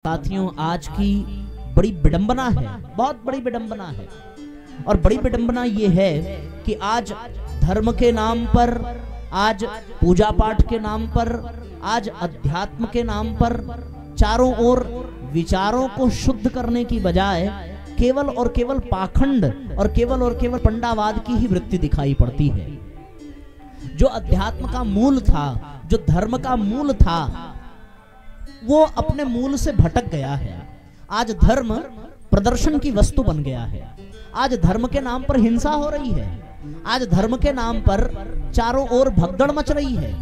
साथियों, आज की बड़ी विडंबना है, बहुत बड़ी विडंबना है। और बड़ी विडंबना ये है कि आज धर्म के नाम पर, आज पूजा पाठ के नाम पर, आज अध्यात्म के नाम पर चारों ओर विचारों को शुद्ध करने की बजाय केवल और केवल पाखंड और केवल पंडावाद की ही वृत्ति दिखाई पड़ती है। जो अध्यात्म का मूल था, जो धर्म का मूल था, वो अपने मूल से भटक गया है। आज धर्म प्रदर्शन की वस्तु बन गया है। आज धर्म के नाम पर हिंसा हो रही है। आज धर्म के नाम पर चारों ओर भगदड़ मच रही है।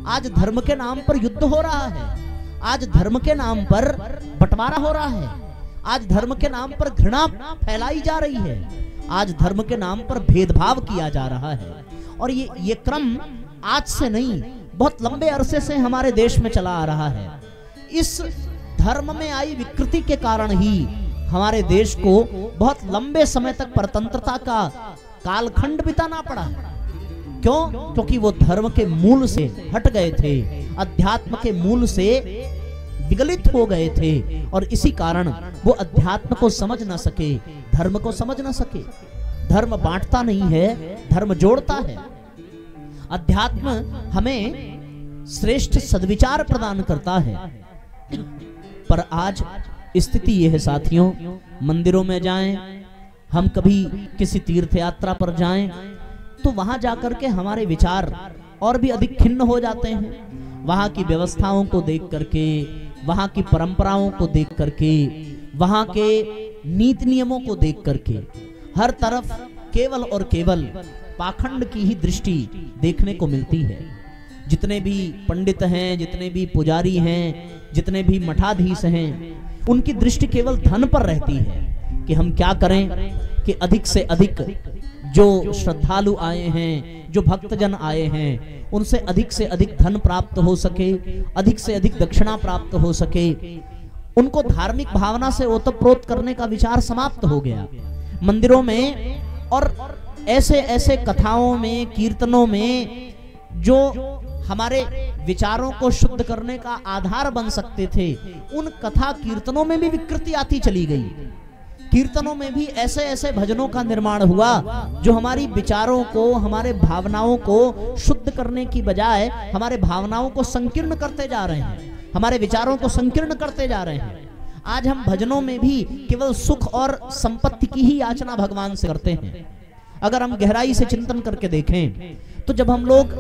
आज धर्म के नाम पर युद्ध हो रहा है। आज धर्म के नाम पर बंटवारा हो रहा है। आज धर्म के नाम पर घृणा फैलाई जा रही है। आज धर्म के नाम पर भेदभाव किया जा रहा है। और ये क्रम आज से नहीं, बहुत लंबे अरसे से हमारे देश में चला आ रहा है। इस धर्म में आई विकृति के कारण ही हमारे देश को बहुत लंबे समय तक परतंत्रता का कालखंड बिताना पड़ा। क्यों? क्योंकि वो धर्म के मूल से हट गए थे, अध्यात्म के मूल से विगलित हो गए थे, और इसी कारण वो अध्यात्म को समझ न सके, धर्म को समझ न सके। धर्म बांटता नहीं है, धर्म जोड़ता है। अध्यात्म हमें श्रेष्ठ सद्विचार प्रदान करता है। पर आज स्थिति यह है साथियों, मंदिरों में जाएं, हम कभी किसी तीर्थ यात्रा पर जाएं, तो वहां जाकर के हमारे विचार और भी अधिक खिन्न हो जाते हैं। वहां की व्यवस्थाओं को देख करके, वहां की परंपराओं को देख करके, वहां के नीति नियमों को देख करके हर तरफ केवल और केवल पाखंड की ही दृष्टि देखने को मिलती है। जितने भी पंडित हैं, जितने भी पुजारी हैं, जितने भी मठाधीश हैं, उनकी दृष्टि केवल धन पर रहती है कि हम क्या करें कि अधिक से अधिक जो श्रद्धालु आए हैं, जो भक्तजन आए हैं, उनसे अधिक धन प्राप्त हो सके, अधिक से अधिक दक्षिणा प्राप्त हो सके। उनको धार्मिक भावना से ओतप्रोत करने का विचार समाप्त हो गया। मंदिरों में और ऐसे ऐसे कथाओं में, कीर्तनों में जो हमारे विचारों को शुद्ध करने का आधार बन सकते थे, उन कथा कीर्तनों में भी विकृति आती चली गई। कीर्तनों में भी ऐसे ऐसे भजनों का निर्माण हुआ जो हमारी विचारों को, हमारे भावनाओं को शुद्ध करने की बजाय हमारे भावनाओं को संकीर्ण करते जा रहे हैं, हमारे विचारों को संकीर्ण करते जा रहे हैं। आज हम भजनों में भी केवल सुख और संपत्ति की ही याचना भगवान से करते हैं। अगर हम गहराई से चिंतन करके देखें तो जब हम लोग,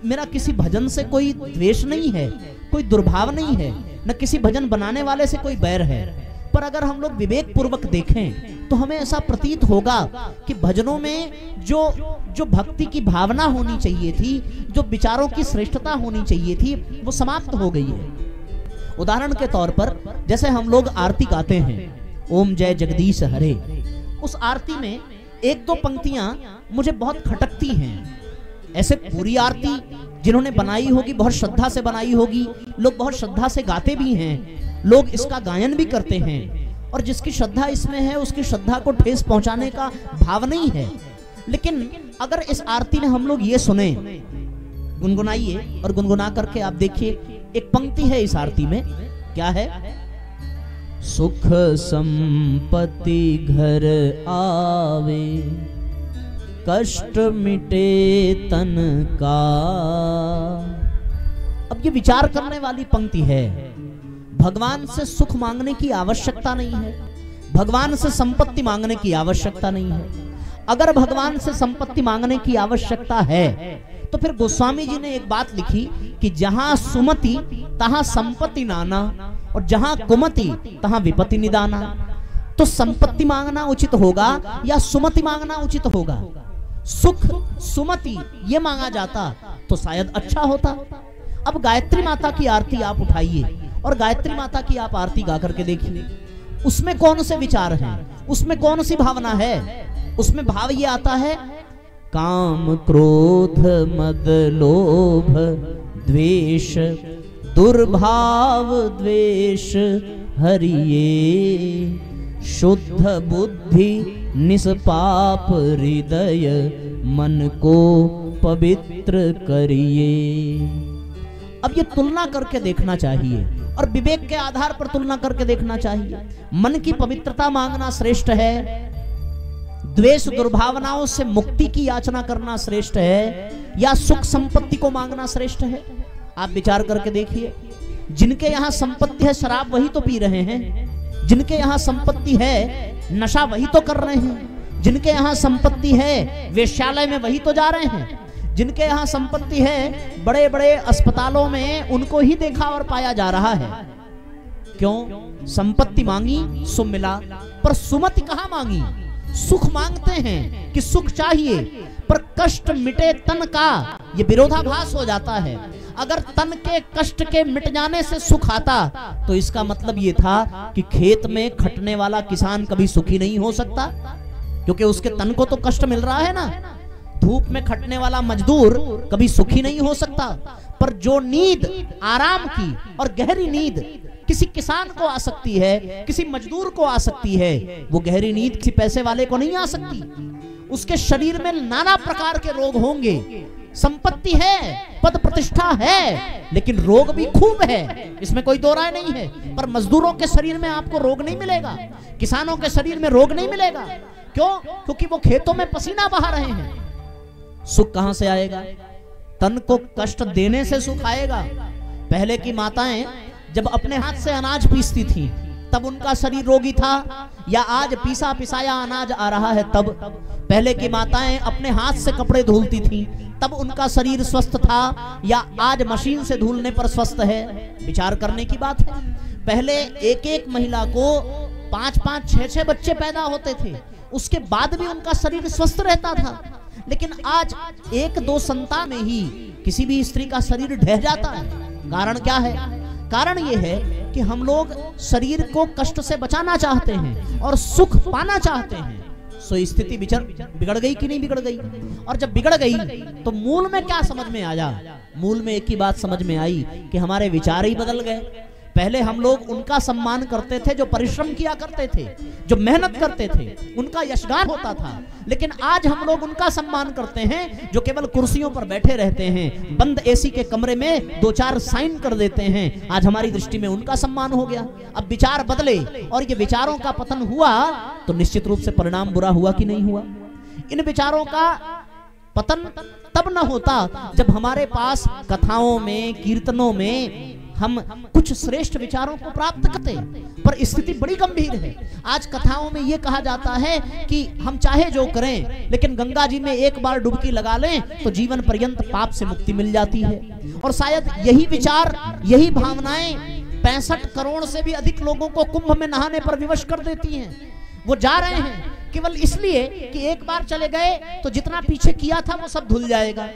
मेरा किसी भजन से कोई द्वेष नहीं है, कोई दुर्भाव नहीं है, न किसी भजन बनाने वाले से कोई बैर है, पर अगर हम लोग विवेक पूर्वक देखें तो हमें ऐसा प्रतीत होगा कि भजनों में जो भक्ति की भावना होनी चाहिए थी, जो विचारों की श्रेष्ठता होनी चाहिए थी, वो समाप्त हो गई है। उदाहरण के तौर पर जैसे हम लोग आरती गाते हैं, ओम जय जगदीश हरे, उस आरती में एक दो पंक्तियां मुझे बहुत खटकती हैं। ऐसे पूरी आरती जिन्होंने बनाई होगी, बहुत श्रद्धा से बनाई होगी, लोग बहुत श्रद्धा से गाते भी हैं, लोग इसका गायन भी करते हैं, और जिसकी श्रद्धा इसमें है उसकी श्रद्धा को ठेस पहुंचाने का भाव नहीं है। लेकिन अगर इस आरती में हम लोग ये सुने, गुनगुनाइए और गुनगुना करके आप देखिए, एक पंक्ति है इस आरती में, क्या है? सुख संपत्ति घर आवे, कष्ट मिटे तन का। अब ये विचार करने वाली पंक्ति है। भगवान से सुख मांगने की आवश्यकता नहीं है, भगवान से संपत्ति मांगने की आवश्यकता नहीं है। अगर भगवान से संपत्ति मांगने की आवश्यकता है तो फिर गोस्वामी जी ने एक बात लिखी कि जहां सुमति तहां संपत्ति नाना, और जहां कुमति तहां विपत्ति निदाना। तो संपत्ति मांगना उचित होगा या सुमति मांगना उचित होगा? सुख सुमति ये मांगा जाता तो शायद अच्छा होता। अब गायत्री माता की आरती आप उठाइए और गायत्री माता की आप आरती गा करके देखिए, उसमें कौन से विचार हैं, उसमें कौन सी भावना है? उसमें भाव ये आता है, काम क्रोध मद लोभ द्वेष, दुर्भाव द्वेष हरिये, शुद्ध बुद्धि निष्पाप हृदय, मन को पवित्र करिए। अब ये तुलना करके देखना चाहिए और विवेक के आधार पर तुलना करके देखना चाहिए। मन की पवित्रता मांगना श्रेष्ठ है, द्वेष दुर्भावनाओं से मुक्ति की याचना करना श्रेष्ठ है, या सुख संपत्ति को मांगना श्रेष्ठ है? आप विचार करके देखिए, जिनके यहां संपत्ति है शराब वही तो पी रहे हैं, जिनके यहां संपत्ति है नशा वही तो कर रहे हैं, जिनके यहां संपत्ति है वेश्यालय में वही तो जा रहे हैं, जिनके यहां संपत्ति है बड़े बड़े अस्पतालों में उनको ही देखा और पाया जा रहा है। क्यों? संपत्ति मांगी सो मिला, पर सुमति कहां मांगी? सुख मांगते हैं कि सुख चाहिए, पर कष्ट मिटे तन का, ये विरोधाभास हो जाता है। अगर तन के कष्ट के मिट जाने से सुख आता तो इसका मतलब ये था कि खेत में खटने वाला किसान कभी सुखी नहीं हो सकता, क्योंकि उसके तन को तो कष्ट मिल रहा है ना। धूप में खटने वाला मजदूर कभी सुखी नहीं हो सकता, पर जो नींद आराम की और गहरी नींद किसी किसान को आ सकती है, किसी मजदूर को आ सकती है, वो गहरी नींद किसी पैसे वाले को नहीं आ सकती। उसके शरीर में नाना प्रकार के रोग होंगे, संपत्ति है, पद प्रतिष्ठा है, लेकिन रोग भी खूब है, इसमें कोई दो राय नहीं है। पर मजदूरों के शरीर में आपको रोग नहीं मिलेगा, किसानों के शरीर में रोग नहीं मिलेगा। क्यों? क्योंकि वो खेतों में पसीना बहा रहे हैं। सुख कहां से आएगा? तन को कष्ट देने से सुख आएगा। पहले की माताएं जब अपने हाथ से अनाज पीसती थी तब उनका शरीर रोगी था, या आज पीसा पिसाया अनाज आ रहा है तब? पहले की माताएं अपने हाथ से कपड़े धुलती थी तब उनका शरीर स्वस्थ था, या आज मशीन से धुलने पर स्वस्थ है? विचार करने की बात है। पहले एक एक महिला को 5-5, 6-6 बच्चे पैदा होते थे, उसके बाद भी उनका शरीर स्वस्थ रहता था। लेकिन आज 1-2 संतान में ही किसी भी स्त्री का शरीर ढह जाता है। कारण क्या है? कारण ये है कि हम लोग शरीर को कष्ट से बचाना चाहते हैं और सुख पाना चाहते हैं। सो स्थिति बिगड़ गई कि नहीं बिगड़ गई? और जब बिगड़ गई तो मूल में क्या समझ में आया? मूल में एक ही बात समझ में आई कि हमारे विचार ही बदल गए। पहले हम लोग उनका सम्मान करते थे जो परिश्रम किया करते थे, जो मेहनत करते थे, उनका यशगान होता था। लेकिन आज हम लोग उनका सम्मान करते हैं जो केवल कुर्सियों पर बैठे रहते हैं, बंद एसी के कमरे में 2-4 साइन कर देते हैं। आज हमारी दृष्टि में उनका सम्मान हो गया। अब विचार बदले और ये विचारों का पतन हुआ तो निश्चित रूप से परिणाम बुरा हुआ कि नहीं हुआ? इन विचारों का पतन तब न होता जब हमारे पास कथाओं में, कीर्तनों में हम कुछ श्रेष्ठ विचारों को प्राप्त करते, पर स्थिति बड़ी गंभीर है। आज कथाओं में यह कहा जाता है कि हम चाहे जो करें, लेकिन गंगा जी में एक बार डुबकी लगा लें तो जीवन पर्यंत पाप से मुक्ति मिल जाती है। और शायद यही विचार, यही भावनाएं 65 करोड़ से भी अधिक लोगों को कुंभ में नहाने पर विवश कर देती हैं। वो जा रहे हैं केवल इसलिए कि एक बार चले गए तो जितना पीछे किया था वो सब धुल जाएगा।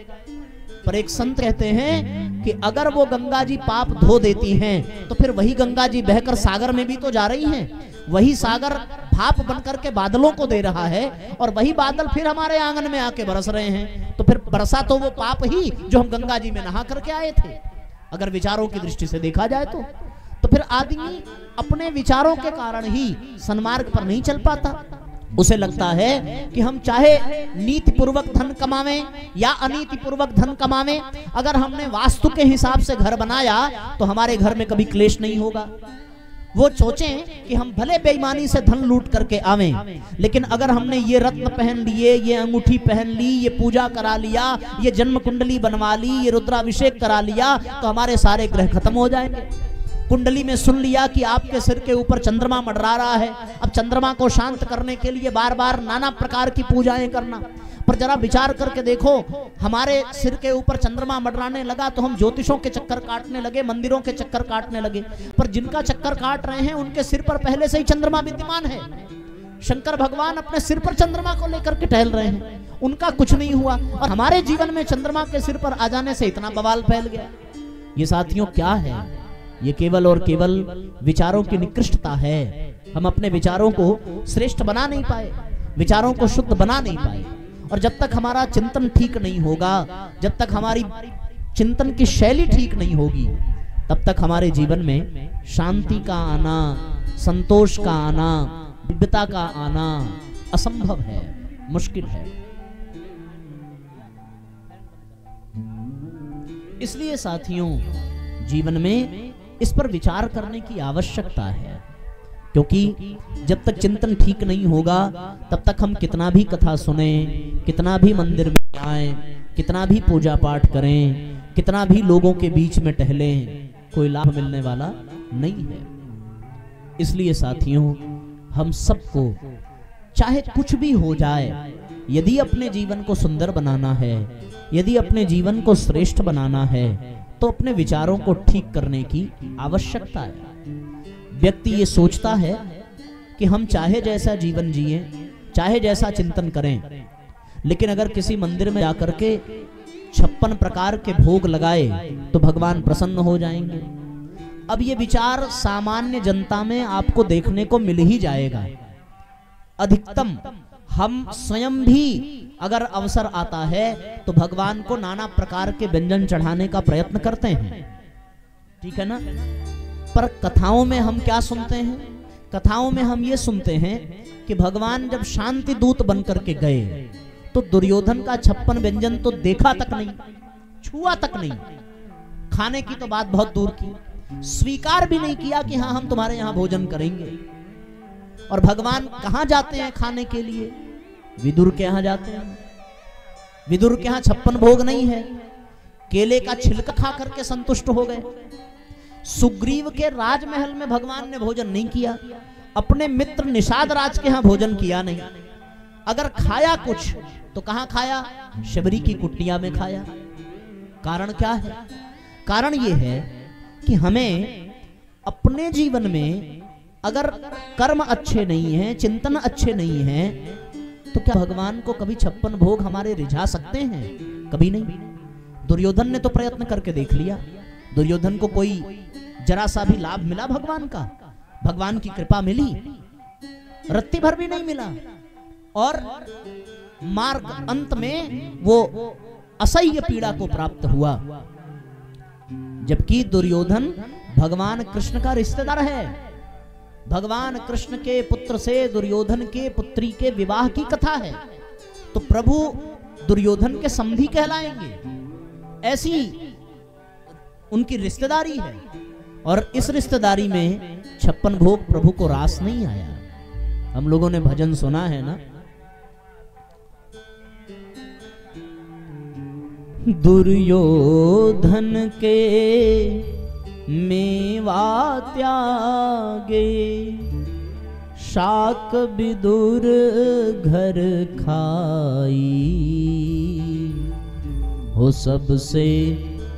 पर एक संत कहते हैं कि अगर वो गंगा जी पाप धो देती हैं तो फिर वही गंगा जी बहकर सागर में भी तो जा रही हैं। वही सागर भाप बनकर के बादलों को दे रहा है और वही बादल फिर हमारे आंगन में आके बरस रहे हैं। तो फिर बरसा तो वो पाप ही जो हम गंगा जी में नहा करके आए थे। अगर विचारों की दृष्टि से देखा जाए तो फिर आदमी अपने विचारों के कारण ही सन्मार्ग पर नहीं चल पाता। उसे लगता है कि हम चाहे नीति पूर्वक धन कमावें या अनीति पूर्वक धन कमावें, अगर हमने वास्तु के हिसाब से घर बनाया तो हमारे घर में कभी क्लेश नहीं होगा। वो सोचें कि हम भले बेईमानी से धन लूट करके आवें, लेकिन अगर हमने ये रत्न पहन लिए, ये अंगूठी पहन ली, ये पूजा करा लिया, ये जन्म कुंडली बनवा ली, ये रुद्राभिषेक करा लिया, तो हमारे सारे ग्रह खत्म हो जाएंगे। कुंडली में सुन लिया कि आपके सिर के ऊपर चंद्रमा मंडरा रहा है, अब चंद्रमा को शांत करने के लिए बार बार नाना प्रकार की पूजाएं करना। पर जरा विचार करके देखो, हमारे सिर के ऊपर चंद्रमा मंडराने लगा तो हम ज्योतिषों के चक्कर काटने लगे, मंदिरों के चक्कर काटने लगे। पर जिनका चक्कर काट रहे हैं उनके सिर पर पहले से ही चंद्रमा विद्यमान है। शंकर भगवान अपने सिर पर चंद्रमा को लेकर के टहल रहे हैं, उनका कुछ नहीं हुआ। और हमारे जीवन में चंद्रमा के सिर पर आ जाने से इतना बवाल फैल गया। ये साथियों क्या है? ये केवल और केवल विचारों की निकृष्टता है। हम अपने विचारों को श्रेष्ठ बना नहीं पाए, विचारों को शुद्ध बना नहीं पाए। और जब तक हमारा चिंतन ठीक नहीं होगा, जब तक हमारी चिंतन की शैली ठीक नहीं होगी, तब तक हमारे जीवन में शांति का आना, संतोष का आना, दिव्यता का आना असंभव है, मुश्किल है। इसलिए साथियों, जीवन में इस पर विचार करने की आवश्यकता है, क्योंकि जब तक चिंतन ठीक नहीं होगा तब तक हम कितना भी कथा सुने, कितना भी मंदिर में जाएं, कितना भी पूजा पाठ करें, कितना भी लोगों के बीच में टहलें, कोई लाभ मिलने वाला नहीं है। इसलिए साथियों, हम सबको चाहे कुछ भी हो जाए, यदि अपने जीवन को सुंदर बनाना है, यदि अपने जीवन को श्रेष्ठ बनाना है, तो अपने विचारों को ठीक करने की आवश्यकता है। व्यक्ति ये सोचता है कि हम चाहे जैसा जीवन जिए, चाहे जैसा चिंतन करें, लेकिन अगर किसी मंदिर में जाकर के 56 प्रकार के भोग लगाए तो भगवान प्रसन्न हो जाएंगे। अब ये विचार सामान्य जनता में आपको देखने को मिल ही जाएगा। अधिकतम हम स्वयं भी अगर अवसर आता है तो भगवान को नाना प्रकार के व्यंजन चढ़ाने का प्रयत्न करते हैं, ठीक है ना। पर कथाओं में हम क्या सुनते हैं? कथाओं में हम ये सुनते हैं कि भगवान जब शांति दूत बनकर के गए तो दुर्योधन का 56 व्यंजन तो देखा तक नहीं, छुआ तक नहीं, खाने की तो बात बहुत दूर की, स्वीकार भी नहीं किया कि हाँ हम तुम्हारे यहाँ भोजन करेंगे। और भगवान कहाँ जाते हैं खाने के लिए? विदुर के यहाँ जाते हैं। विदुर के यहाँ 56 भोग नहीं है, केले का छिलका खा करके संतुष्ट हो गए। सुग्रीव के राजमहल में भगवान ने भोजन नहीं किया, अपने मित्र निषाद राज के यहाँ भोजन किया नहीं। अगर खाया कुछ तो कहाँ खाया? शबरी की कुटिया में खाया। कारण क्या है? कारण ये है कि हमें अपने जीवन में अगर कर्म अच्छे नहीं हैं, चिंतन अच्छे नहीं हैं, तो क्या भगवान को कभी 56 भोग हमारे रिझा सकते हैं? कभी नहीं। दुर्योधन ने तो प्रयत्न करके देख लिया, दुर्योधन को कोई जरा सा भी लाभ मिला भगवान का? भगवान की कृपा मिली? रत्ती भर भी नहीं मिला। और मार्ग अंत में वो असह्य पीड़ा को प्राप्त हुआ। जबकि दुर्योधन भगवान कृष्ण का रिश्तेदार है। भगवान कृष्ण के पुत्र से दुर्योधन के पुत्री के विवाह की कथा है, तो प्रभु दुर्योधन के समधी कहलाएंगे, ऐसी उनकी रिश्तेदारी है। और इस रिश्तेदारी में 56 भोग प्रभु को रास नहीं आया। हम लोगों ने भजन सुना है ना, दुर्योधन के मेवा त्यागे, शाक विदुर घर खाई, हो सबसे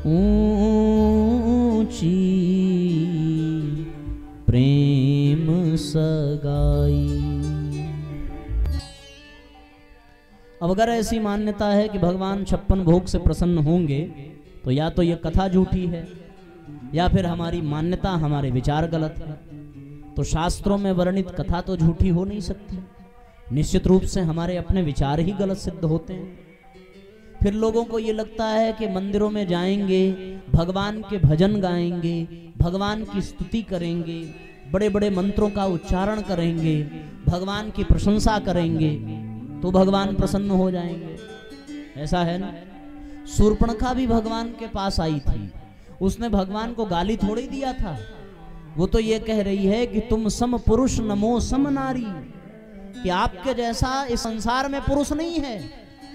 ऊंची प्रेम सगाई। अब अगर ऐसी मान्यता है कि भगवान 56 भोग से प्रसन्न होंगे, तो या तो ये कथा झूठी है या फिर हमारी मान्यता, हमारे विचार गलत है। तो शास्त्रों में वर्णित कथा तो झूठी हो नहीं सकती। निश्चित रूप से हमारे अपने विचार ही गलत सिद्ध होते हैं। फिर लोगों को ये लगता है कि मंदिरों में जाएंगे, भगवान के भजन गाएंगे, भगवान की स्तुति करेंगे, बड़े बड़े मंत्रों का उच्चारण करेंगे, भगवान की प्रशंसा करेंगे, तो भगवान प्रसन्न हो जाएंगे। ऐसा है ना। शूर्पणखा भी भगवान के पास आई थी, उसने भगवान को गाली थोड़ी दिया था। वो तो ये कह रही है कि तुम सम पुरुष नमो सम नारी, कि आपके जैसा इस संसार में पुरुष नहीं है।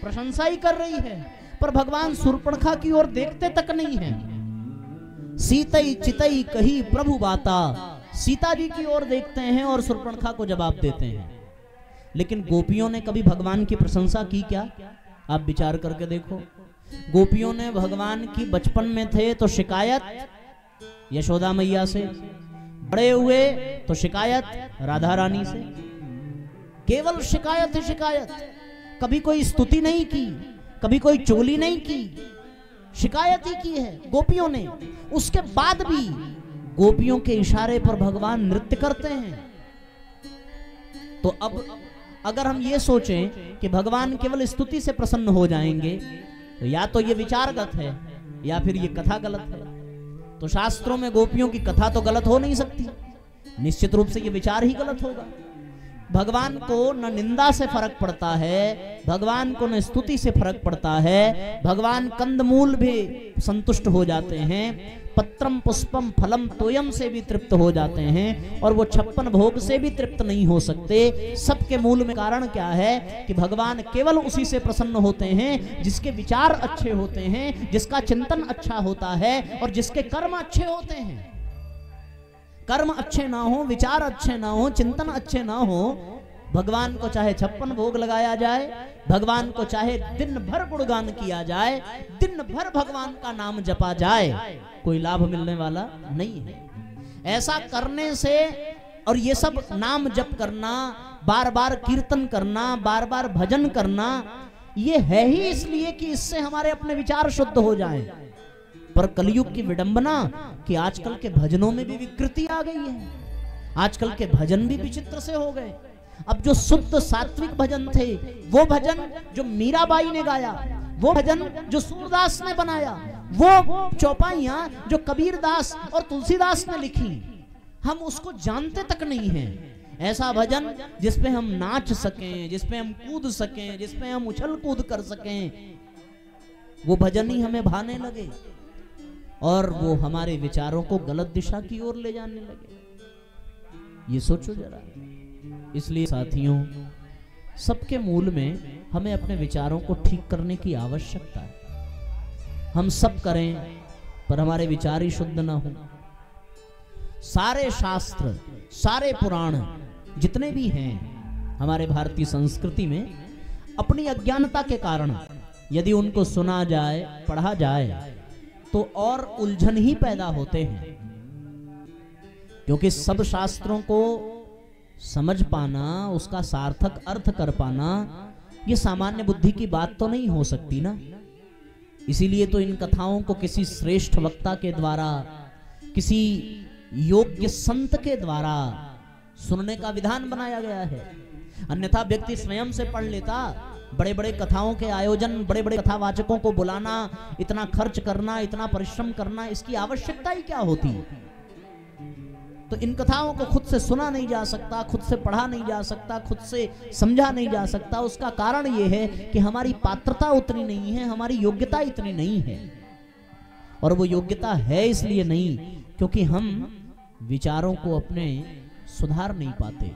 प्रशंसा ही कर रही है, पर भगवान शूर्पणखा की ओर देखते तक नहीं है। सीतई चितई कही प्रभु बाता, सीता जी की ओर देखते हैं और शूर्पणखा को जवाब देते हैं। लेकिन गोपियों ने कभी भगवान की प्रशंसा की क्या? आप विचार करके देखो। गोपियों ने भगवान की बचपन में थे तो शिकायत यशोदा मैया से, बड़े हुए तो शिकायत राधा रानी से, केवल शिकायत ही शिकायत। कभी कोई स्तुति नहीं की, कभी कोई चुगली नहीं की, शिकायत ही की है गोपियों ने। उसके बाद भी गोपियों के इशारे पर भगवान नृत्य करते हैं। तो अब अगर हम ये सोचें कि भगवान केवल स्तुति से प्रसन्न हो जाएंगे, तो या तो ये विचारगत है या फिर ये कथा गलत है। तो शास्त्रों में गोपियों की कथा तो गलत हो नहीं सकती, निश्चित रूप से ये विचार ही गलत होगा। भगवान को न निंदा से फर्क पड़ता है, भगवान को न स्तुति से फर्क पड़ता है। भगवान कंदमूल भी संतुष्ट हो जाते हैं, पत्रम पुष्पम फलम तोयम से भी तृप्त हो जाते हैं, और वो 56 भोग से भी तृप्त नहीं हो सकते। सबके मूल में कारण क्या है कि भगवान केवल उसी से प्रसन्न होते हैं जिसके विचार अच्छे होते हैं, जिसका चिंतन अच्छा होता है और जिसके कर्म अच्छे होते हैं। कर्म अच्छे ना हो, विचार अच्छे ना हो, चिंतन अच्छे ना हो, भगवान को चाहे 56 भोग लगाया जाए, भगवान को चाहे दिन भर गुणगान किया जाए, दिन भर भगवान का नाम जपा जाए, कोई लाभ मिलने वाला नहीं है। ऐसा करने से, और ये सब नाम जप करना, बार बार कीर्तन करना, बार बार भजन करना, ये है ही इसलिए कि इससे हमारे अपने विचार शुद्ध हो जाएं। पर कलयुग की विडंबना कि आजकल के भजनों में भी विकृति आ गई है, आजकल के भजन भी विचित्र से हो गए। अब जो शुद्ध सात्विक भजन थे, वो भजन जो मीराबाई ने गाया, वो भजन जो सूरदास ने बनाया, वो चौपाइयां जो कबीरदास और तुलसीदास ने लिखी, हम उसको जानते तक नहीं हैं। ऐसा भजन जिसपे हम नाच सकें, जिसपे हम कूद सकें, जिसपे हम उछल कूद कर सकें, वो भजन ही हमें भाने लगे और वो हमारे विचारों को गलत दिशा की ओर ले जाने लगे। ये सोचो जरा। इसलिए साथियों, सबके मूल में हमें अपने विचारों को ठीक करने की आवश्यकता है। हम सब करें पर हमारे विचार ही शुद्ध ना हो। सारे शास्त्र, सारे पुराण जितने भी हैं हमारे भारतीय संस्कृति में, अपनी अज्ञानता के कारण यदि उनको सुना जाए, पढ़ा जाए, तो और उलझन ही पैदा होते हैं। क्योंकि सब शास्त्रों को समझ पाना, उसका सार्थक अर्थ कर पाना, ये सामान्य बुद्धि की बात तो नहीं हो सकती ना। इसीलिए तो इन कथाओं को किसी श्रेष्ठ वक्ता के द्वारा, किसी योग्य संत के द्वारा सुनने का विधान बनाया गया है। अन्यथा व्यक्ति स्वयं से पढ़ लेता। बड़े बड़े कथाओं के आयोजन, बड़े बड़े कथावाचकों को बुलाना, इतना खर्च करना, इतना परिश्रम करना, इसकी आवश्यकता ही क्या होती? तो इन कथाओं को खुद से सुना नहीं जा सकता, खुद से पढ़ा नहीं जा सकता, खुद से समझा नहीं जा सकता। उसका कारण यह है कि हमारी पात्रता उतनी नहीं है, हमारी योग्यता इतनी नहीं है। और वो योग्यता है इसलिए नहीं क्योंकि हम विचारों को अपने सुधार नहीं पाते।